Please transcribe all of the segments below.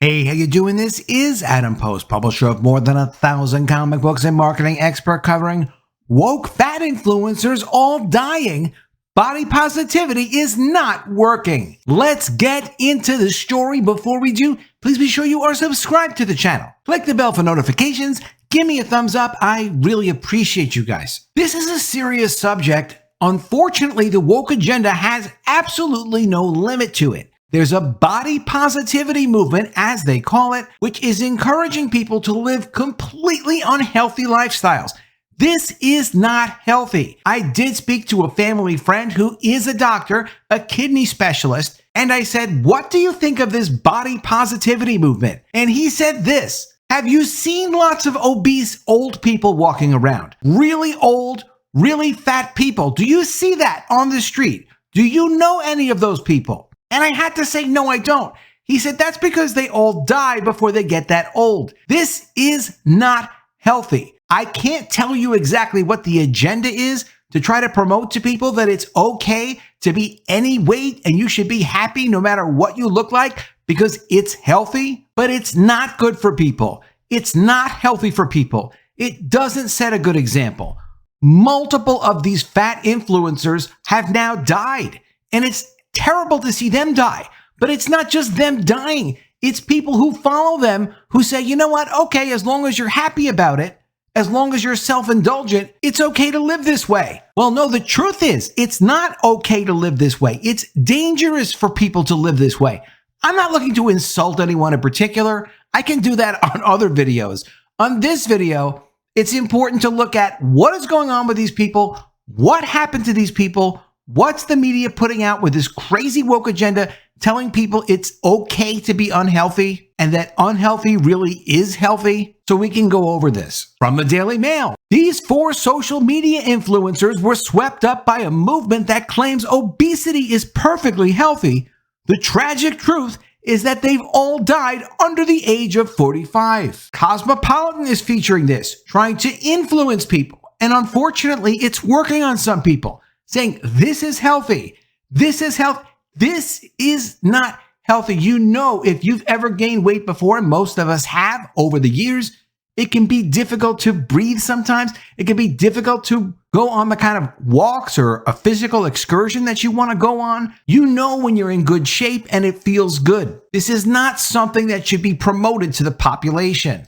Hey, how you doing? This is Adam Post, publisher of more than 1,000 comic books and marketing expert covering woke fat influencers all dying. Body positivity is not working. Let's get into the story. Before we do, please be sure you are subscribed to the channel. Click the bell for notifications. Give me a thumbs up. I really appreciate you guys. This is a serious subject. Unfortunately, the woke agenda has absolutely no limit to it. There's a body positivity movement, as they call it, which is encouraging people to live completely unhealthy lifestyles. This is not healthy. I did speak to a family friend who is a doctor, a kidney specialist, and I said, "What do you think of this body positivity movement?" And he said this: "Have you seen lots of obese old people walking around? Really old, really fat people. Do you see that on the street? Do you know any of those people?" And I had to say, "No, I don't." He said, "That's because they all die before they get that old." This is not healthy. I can't tell you exactly what the agenda is to try to promote to people that it's okay to be any weight and you should be happy no matter what you look like because it's healthy, but it's not good for people. It's not healthy for people. It doesn't set a good example. Multiple of these fat influencers have now died, and it's terrible to see them die. But it's not just them dying. It's people who follow them who say, "You know what? Okay, as long as you're happy about it, as long as you're self-indulgent, it's okay to live this way." Well, no, the truth is it's not okay to live this way. It's dangerous for people to live this way. I'm not looking to insult anyone in particular. I can do that on other videos. On this video, it's important to look at what is going on with these people, what happened to these people, what's the media putting out with this crazy woke agenda telling people it's okay to be unhealthy and that unhealthy really is healthy? So we can go over this. From the Daily Mail, these 4 social media influencers were swept up by a movement that claims obesity is perfectly healthy. The tragic truth is that they've all died under the age of 45. Cosmopolitan is featuring this, trying to influence people. And unfortunately, it's working on some people, saying this is healthy, this is health, this is not healthy. You know, if you've ever gained weight before, and most of us have over the years, it can be difficult to breathe sometimes. It can be difficult to go on the kind of walks or a physical excursion that you want to go on. You know when you're in good shape and it feels good. This is not something that should be promoted to the population.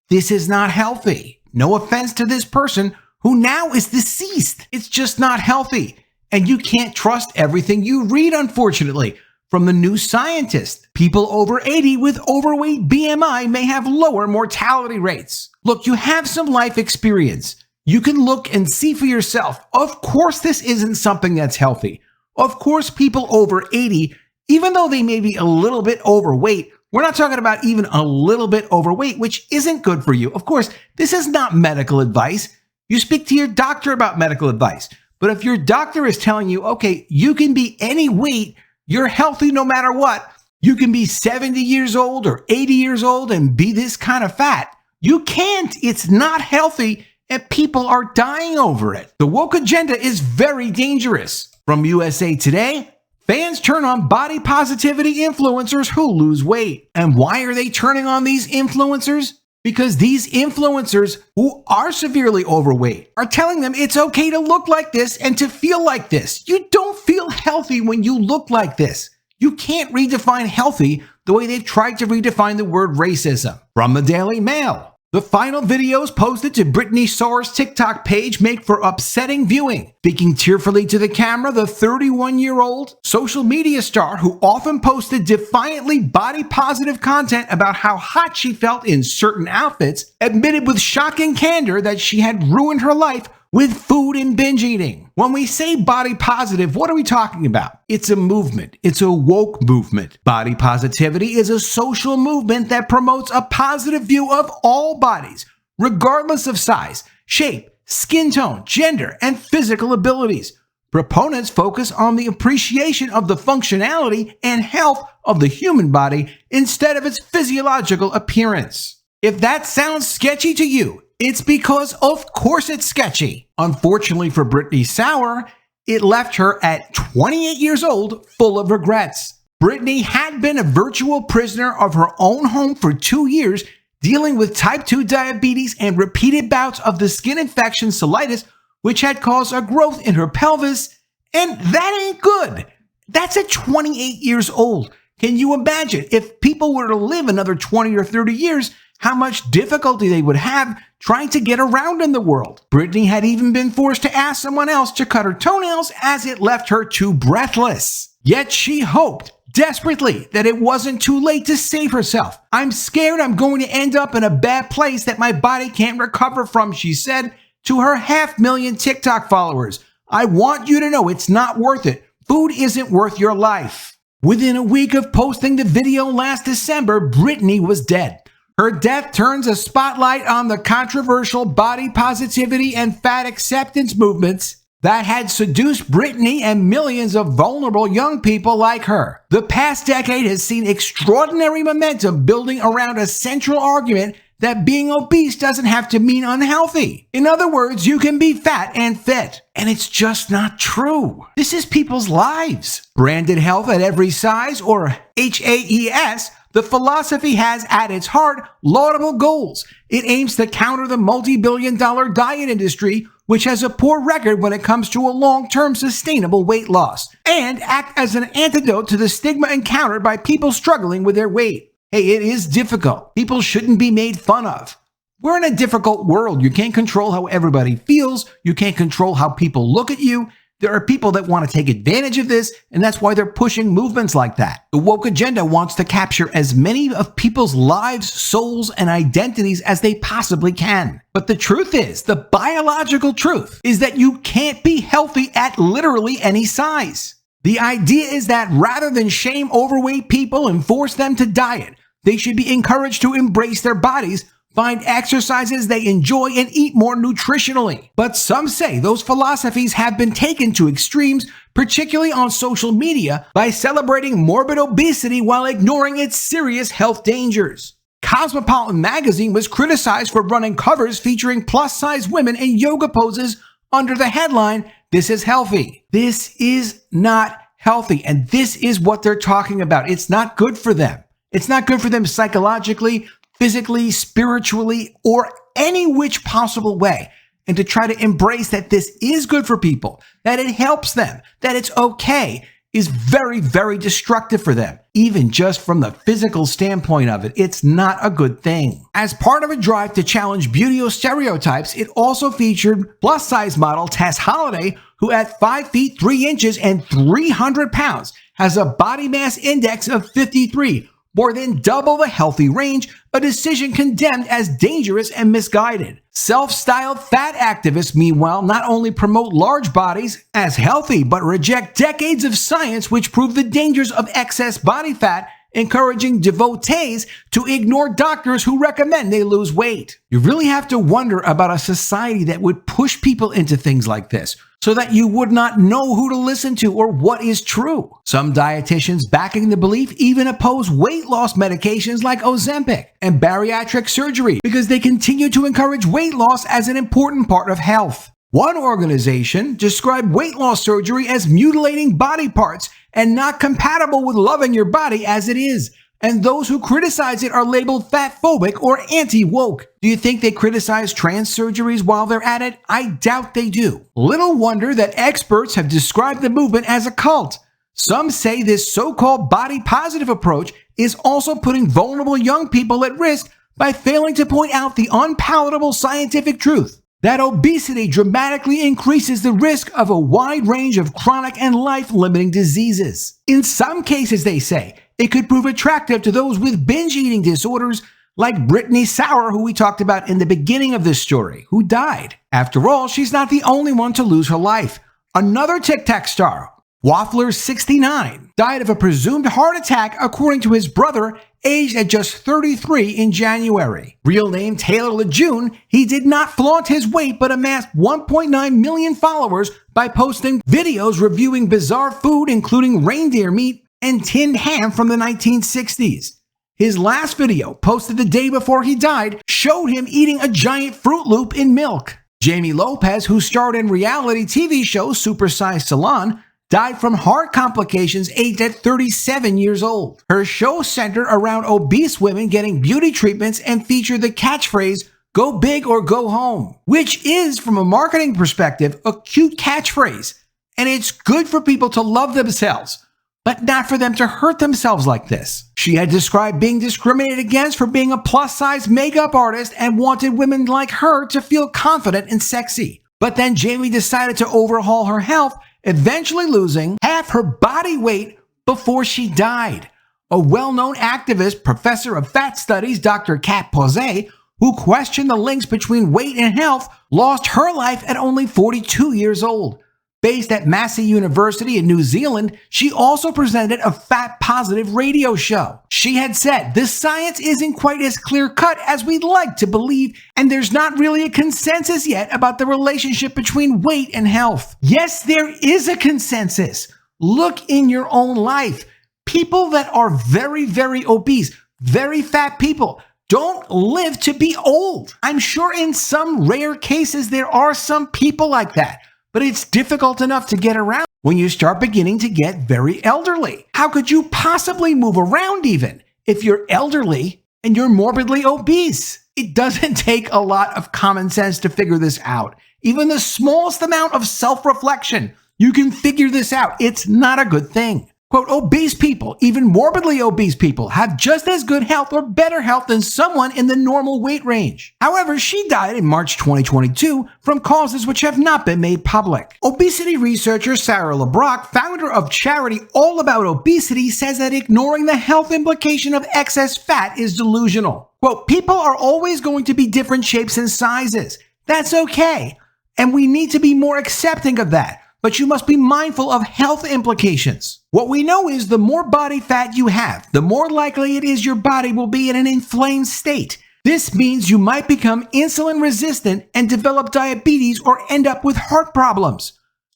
This is not healthy. No offense to this person who now is deceased. It's just not healthy. And you can't trust everything you read, unfortunately. From the New Scientist, people over 80 with overweight BMI may have lower mortality rates. Look, you have some life experience. You can look and see for yourself. Of course, this isn't something that's healthy. Of course, people over 80, even though they may be a little bit overweight, we're not talking about even a little bit overweight, which isn't good for you. Of course, this is not medical advice. You speak to your doctor about medical advice. But if your doctor is telling you, okay, you can be any weight, you're healthy no matter what, you can be 70 years old or 80 years old and be this kind of fat. You can't. It's not healthy, and people are dying over it. The woke agenda is very dangerous. From USA Today, fans turn on body positivity influencers who lose weight. And why are they turning on these influencers? Because these influencers who are severely overweight are telling them it's okay to look like this and to feel like this. You don't feel healthy when you look like this. You can't redefine healthy the way they've tried to redefine the word racism. From the Daily Mail, the final videos posted to Brittany Soar's TikTok page make for upsetting viewing. Speaking tearfully to the camera, the 31-year-old social media star who often posted defiantly body-positive content about how hot she felt in certain outfits admitted with shocking candor that she had ruined her life with food and binge eating. When we say body positive, what are we talking about? It's a movement. It's a woke movement. Body positivity is a social movement that promotes a positive view of all bodies, regardless of size, shape, skin tone, gender, and physical abilities. Proponents focus on the appreciation of the functionality and health of the human body instead of its physiological appearance. If that sounds sketchy to you, it's because of course it's sketchy. Unfortunately for Brittany Soar, it left her at 28 years old full of regrets. Britney had been a virtual prisoner of her own home for 2 years, dealing with type 2 diabetes and repeated bouts of the skin infection colitis, which had caused a growth in her pelvis. And that ain't good. That's at 28 years old. Can you imagine if people were to live another 20 or 30 years, how much difficulty they would have trying to get around in the world? Britney had even been forced to ask someone else to cut her toenails as it left her too breathless. Yet she hoped desperately that it wasn't too late to save herself. "I'm scared I'm going to end up in a bad place that my body can't recover from," she said to her 500,000 TikTok followers. "I want you to know it's not worth it. Food isn't worth your life." Within a week of posting the video last December, Britney was dead. Her death turns a spotlight on the controversial body positivity and fat acceptance movements that had seduced Britney and millions of vulnerable young people like her. The past decade has seen extraordinary momentum building around a central argument that being obese doesn't have to mean unhealthy. In other words, you can be fat and fit. And it's just not true. This is people's lives. Branded health at every size, or HAES, the philosophy has at its heart laudable goals. It aims to counter the multi-billion-dollar diet industry, which has a poor record when it comes to a long-term sustainable weight loss, and act as an antidote to the stigma encountered by people struggling with their weight. Hey, it is difficult. People shouldn't be made fun of. We're in a difficult world. You can't control how everybody feels. You can't control how people look at you. There are people that want to take advantage of this, and that's why they're pushing movements like that. The woke agenda wants to capture as many of people's lives, souls, and identities as they possibly can. But the truth is, the biological truth, is that you can't be healthy at literally any size. The idea is that rather than shame overweight people and force them to diet, they should be encouraged to embrace their bodies, find exercises they enjoy, and eat more nutritionally. But some say those philosophies have been taken to extremes, particularly on social media, by celebrating morbid obesity while ignoring its serious health dangers. Cosmopolitan magazine was criticized for running covers featuring plus-size women in yoga poses under the headline, "This is healthy." This is not healthy, and this is what they're talking about. It's not good for them. It's not good for them psychologically, physically, spiritually, or any which possible way. And to try to embrace that this is good for people, that it helps them, that it's okay, is very, very destructive for them. Even just from the physical standpoint of it, it's not a good thing. As part of a drive to challenge beauty stereotypes, it also featured plus-size model Tess Holliday, who at 5 feet 3 inches and 300 pounds has a body mass index of 53, more than double the healthy range, a decision condemned as dangerous and misguided. Self-styled fat activists, meanwhile, not only promote large bodies as healthy, but reject decades of science which prove the dangers of excess body fat, encouraging devotees to ignore doctors who recommend they lose weight. You really have to wonder about a society that would push people into things like this, so that you would not know who to listen to or what is true. Some dietitians backing the belief even oppose weight loss medications like Ozempic and bariatric surgery because they continue to encourage weight loss as an important part of health. One organization described weight loss surgery as mutilating body parts and not compatible with loving your body as it is. And those who criticize it are labeled fat-phobic or anti-woke. Do you think they criticize trans surgeries while they're at it? I doubt they do. Little wonder that experts have described the movement as a cult. Some say this so-called body-positive approach is also putting vulnerable young people at risk by failing to point out the unpalatable scientific truth that obesity dramatically increases the risk of a wide range of chronic and life-limiting diseases. In some cases, they say, it could prove attractive to those with binge eating disorders like Brittany Sauer, who we talked about in the beginning of this story, who died. After all, she's not the only one to lose her life. Another TikTok star, Waffler69, died of a presumed heart attack according to his brother, aged at just 33 in January. Real name Taylor Lejeune, he did not flaunt his weight but amassed 1.9 million followers by posting videos reviewing bizarre food including reindeer meat and tinned ham from the 1960s. His last video, posted the day before he died, showed him eating a giant Fruit Loop in milk. Jamie Lopez, who starred in reality TV show Super Size Salon, died from heart complications aged at 37 years old. Her show centered around obese women getting beauty treatments and featured the catchphrase, "Go big or go home," which is, from a marketing perspective, a cute catchphrase. And it's good for people to love themselves, but not for them to hurt themselves like this. She had described being discriminated against for being a plus-size makeup artist and wanted women like her to feel confident and sexy. But then Jamie decided to overhaul her health, eventually losing half her body weight before she died. A well-known activist, professor of fat studies, Dr. Kat Posey, who questioned the links between weight and health, lost her life at only 42 years old. Based at Massey University in New Zealand, she also presented a fat-positive radio show. She had said, "The science isn't quite as clear-cut as we'd like to believe, and there's not really a consensus yet about the relationship between weight and health." Yes, there is a consensus. Look in your own life. People that are very, very obese, very fat people, don't live to be old. I'm sure in some rare cases there are some people like that. But it's difficult enough to get around when you start beginning to get very elderly. How could you possibly move around even if you're elderly and you're morbidly obese? It doesn't take a lot of common sense to figure this out. Even the smallest amount of self-reflection, you can figure this out. It's not a good thing. Quote, obese people, even morbidly obese people, have just as good health or better health than someone in the normal weight range. However, she died in March 2022 from causes which have not been made public. Obesity researcher Sarah LeBrock, founder of charity All About Obesity, says that ignoring the health implication of excess fat is delusional. Quote, people are always going to be different shapes and sizes. That's okay. And we need to be more accepting of that. But you must be mindful of health implications. What we know is the more body fat you have, the more likely it is your body will be in an inflamed state. This means you might become insulin resistant and develop diabetes or end up with heart problems.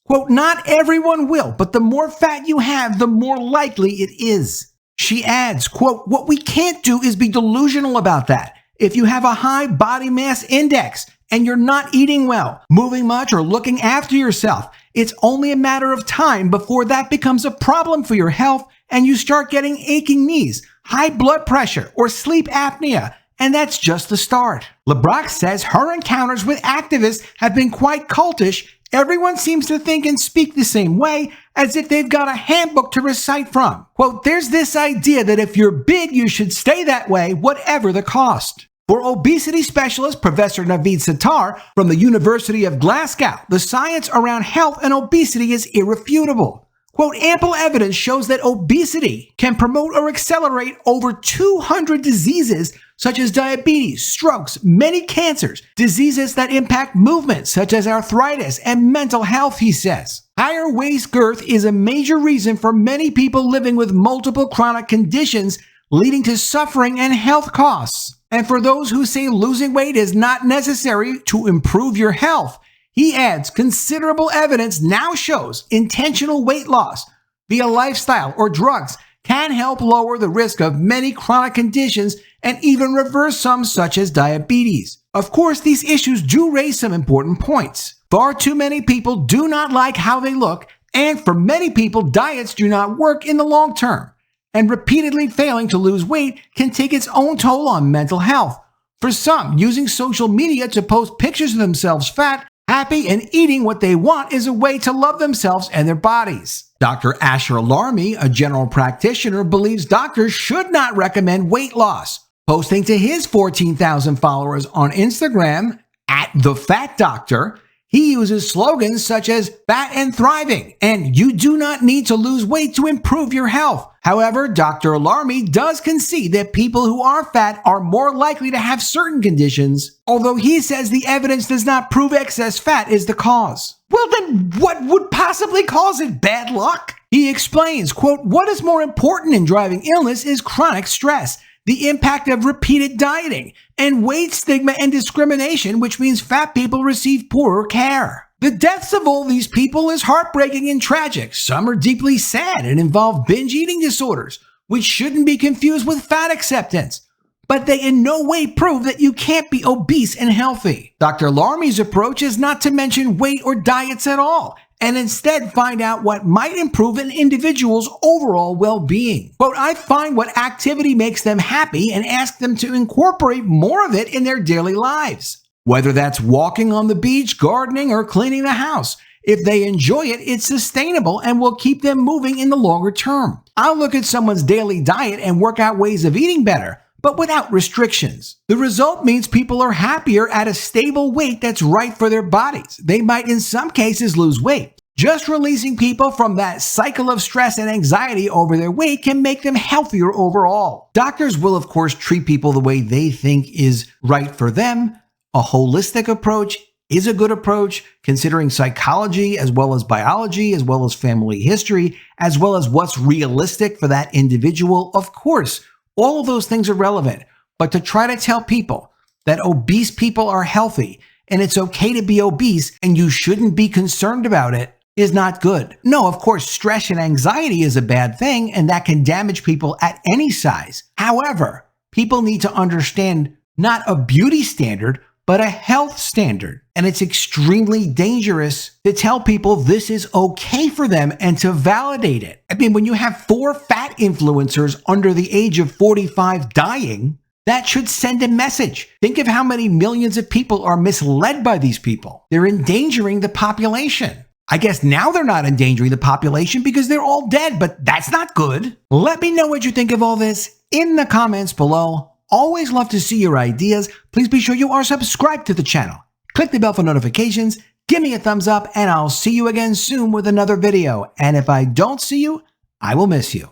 Quote, not everyone will, but the more fat you have, the more likely it is. She adds, quote, what we can't do is be delusional about that. If you have a high body mass index and you're not eating well, moving much, or looking after yourself, it's only a matter of time before that becomes a problem for your health and you start getting aching knees, high blood pressure, or sleep apnea. And that's just the start. LeBrock says her encounters with activists have been quite cultish. Everyone seems to think and speak the same way, as if they've got a handbook to recite from. Quote, there's this idea that if you're big, you should stay that way, whatever the cost. For obesity specialist Professor Naveed Sattar from the University of Glasgow, the science around health and obesity is irrefutable. Quote, ample evidence shows that obesity can promote or accelerate over 200 diseases such as diabetes, strokes, many cancers, diseases that impact movement such as arthritis and mental health, he says. Higher waist girth is a major reason for many people living with multiple chronic conditions, leading to suffering and health costs. And for those who say losing weight is not necessary to improve your health, he adds, considerable evidence now shows intentional weight loss via lifestyle or drugs can help lower the risk of many chronic conditions and even reverse some such as diabetes. Of course, these issues do raise some important points. Far too many people do not like how they look, and for many people, diets do not work in the long term. And repeatedly failing to lose weight can take its own toll on mental health. For some, using social media to post pictures of themselves fat, happy, and eating what they want is a way to love themselves and their bodies. Dr. Asher Larmy, a general practitioner, believes doctors should not recommend weight loss. Posting to his 14,000 followers on Instagram, @TheFatDoctor, he uses slogans such as fat and thriving and you do not need to lose weight to improve your health. However, Dr. Alarmi does concede that people who are fat are more likely to have certain conditions, although he says the evidence does not prove excess fat is the cause. Well, then what would possibly cause it? Bad luck? He explains, quote, what is more important in driving illness is chronic stress, the impact of repeated dieting, and weight stigma and discrimination, which means fat people receive poorer care. The deaths of all these people is heartbreaking and tragic. Some are deeply sad and involve binge eating disorders, which shouldn't be confused with fat acceptance. But they in no way prove that you can't be obese and healthy. Dr. Larmy's approach is not to mention weight or diets at all, and instead find out what might improve an individual's overall well-being. Quote, I find what activity makes them happy and ask them to incorporate more of it in their daily lives. Whether that's walking on the beach, gardening, or cleaning the house. If they enjoy it, it's sustainable and will keep them moving in the longer term. I'll look at someone's daily diet and work out ways of eating better, but without restrictions. The result means people are happier at a stable weight that's right for their bodies. They might in some cases lose weight. Just releasing people from that cycle of stress and anxiety over their weight can make them healthier overall. Doctors will of course treat people the way they think is right for them. A holistic approach is a good approach, considering psychology as well as biology, as well as family history, as well as what's realistic for that individual. Of course, all of those things are relevant, but to try to tell people that obese people are healthy and it's okay to be obese and you shouldn't be concerned about it is not good. No, of course, stress and anxiety is a bad thing and that can damage people at any size. However, people need to understand not a beauty standard, but a health standard. And it's extremely dangerous to tell people this is okay for them and to validate it. I mean, when you have 4 fat influencers under the age of 45 dying, that should send a message. Think of how many millions of people are misled by these people. They're endangering the population. I guess now they're not endangering the population because they're all dead, but that's not good. Let me know what you think of all this in the comments below. Always love to see your ideas. Please be sure you are subscribed to the channel. Click the bell for notifications, give me a thumbs up, and I'll see you again soon with another video. And if I don't see you, I will miss you.